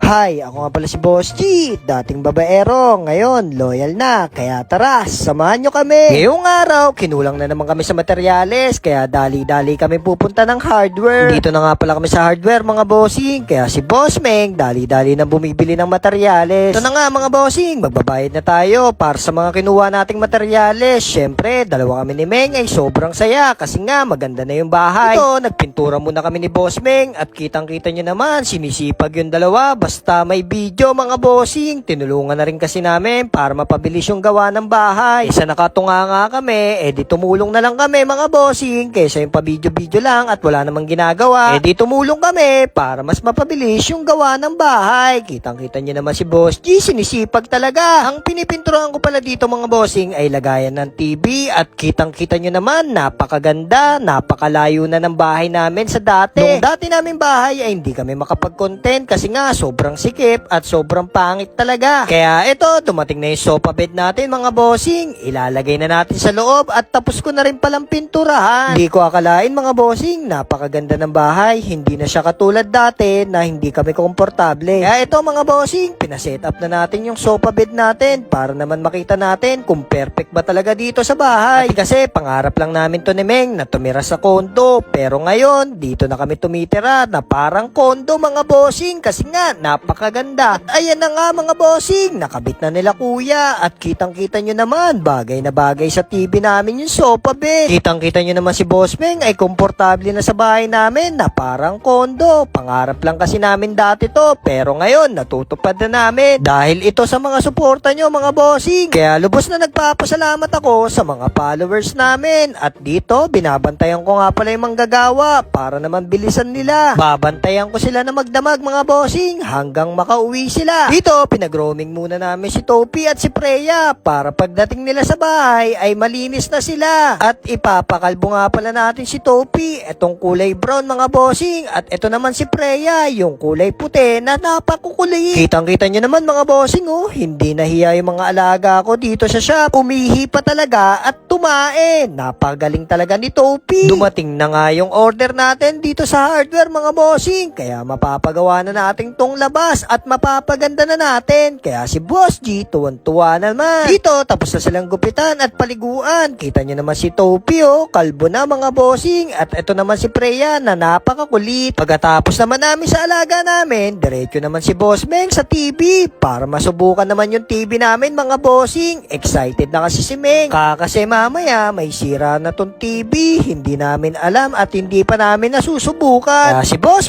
Hi, ako nga pala si Boss G, dating babaero, ngayon loyal na, kaya tara, samahan nyo kami. Ngayong araw, kinulang na naman kami sa materyales, kaya dali-dali kami pupunta ng hardware. Dito na nga pala kami sa hardware mga bossing, kaya si Boss Meng, dali-dali na bumibili ng materyales. Ito na nga mga bossing, magbabayad na tayo para sa mga kinuha nating materyales. Syempre, dalawa kami ni Meng ay sobrang saya kasi nga maganda na yung bahay. Ito, nagpintura muna kami ni Boss Meng at kitang-kita nyo naman, sinisipag yung dalawa, basta may video mga bossing. Tinulungan na rin kasi namin para mapabilis yung gawa ng bahay. Isa nakatunga nga kami, di tumulong na lang kami mga bossing. Kesa yung pa-video-video lang at wala namang ginagawa, di tumulong kami para mas mapabilis yung gawa ng bahay. Kitang-kita nyo naman si Boss G, sinisipag talaga. Ang pinipinturan ko pala dito mga bossing ay lagayan ng TV at kitang-kita nyo naman, napakaganda, napakalayo na ng bahay namin sa dati. Nung dati namin bahay ay hindi kami makapag-content kasi nga sobrang sikip at sobrang pangit talaga. Kaya ito, dumating na yung sofa bed natin mga bossing. Ilalagay na natin sa loob at tapos ko na rin palang pinturahan. Hindi ko akalain mga bossing, napakaganda ng bahay. Hindi na siya katulad dati na hindi kami komportable. Kaya ito mga bossing, pinaset up na natin yung sofa bed natin para naman makita natin kung perfect ba talaga dito sa bahay. At kasi pangarap lang namin to ni Meng na tumira sa kondo. Pero ngayon, dito na kami tumitira na parang kondo mga bossing kasi nga napakaganda. At ayan na nga mga bossing, nakabit na nila kuya at kitang-kita nyo naman, bagay na bagay sa TV namin yung sofa bed. Kitang-kita nyo naman si Boss Meng ay komportable na sa bahay namin na parang kondo. Pangarap lang kasi namin dati to, pero ngayon natutupad na namin dahil ito sa mga suporta nyo mga bossing. Kaya lubos na nagpapasalamat ako sa mga followers namin at dito binabantayan ko nga pala yung manggagawa para naman bilisan nila. Babantayan ko sila na magdamag mga bossing hanggang makauwi sila. Dito, pinag-roaming muna namin si Topi at si Freya para pagdating nila sa bahay ay malinis na sila. At ipapakalbo nga pala natin si Topi, etong kulay brown mga bossing, at ito naman si Freya, yung kulay puti na napakukulit. Kitang-kita nyo naman mga bossing, hindi nahiya yung mga alaga ko dito sa shop. Umihi pa talaga at tumae. Napagaling talaga ni Topi. Dumating na nga yung order natin dito sa hardware mga bossing, kaya mapapagawa na natin tong labas at mapapaganda na natin. Kaya si Boss G tuwan-tuwa naman. Dito tapos na silang gupitan at paliguan. Kita nyo naman si Topi kalbo na mga bossing. At ito naman si Freya na napakakulit. Pagkatapos naman namin sa alaga namin, diretso naman si Boss Meng sa TV para masubukan naman yung TV namin mga bossing. Excited na kasi si Meng. Kasi mamaya may sira na tong TV. Hindi namin alam at hindi pa namin nasusubukan. Kaya si Boss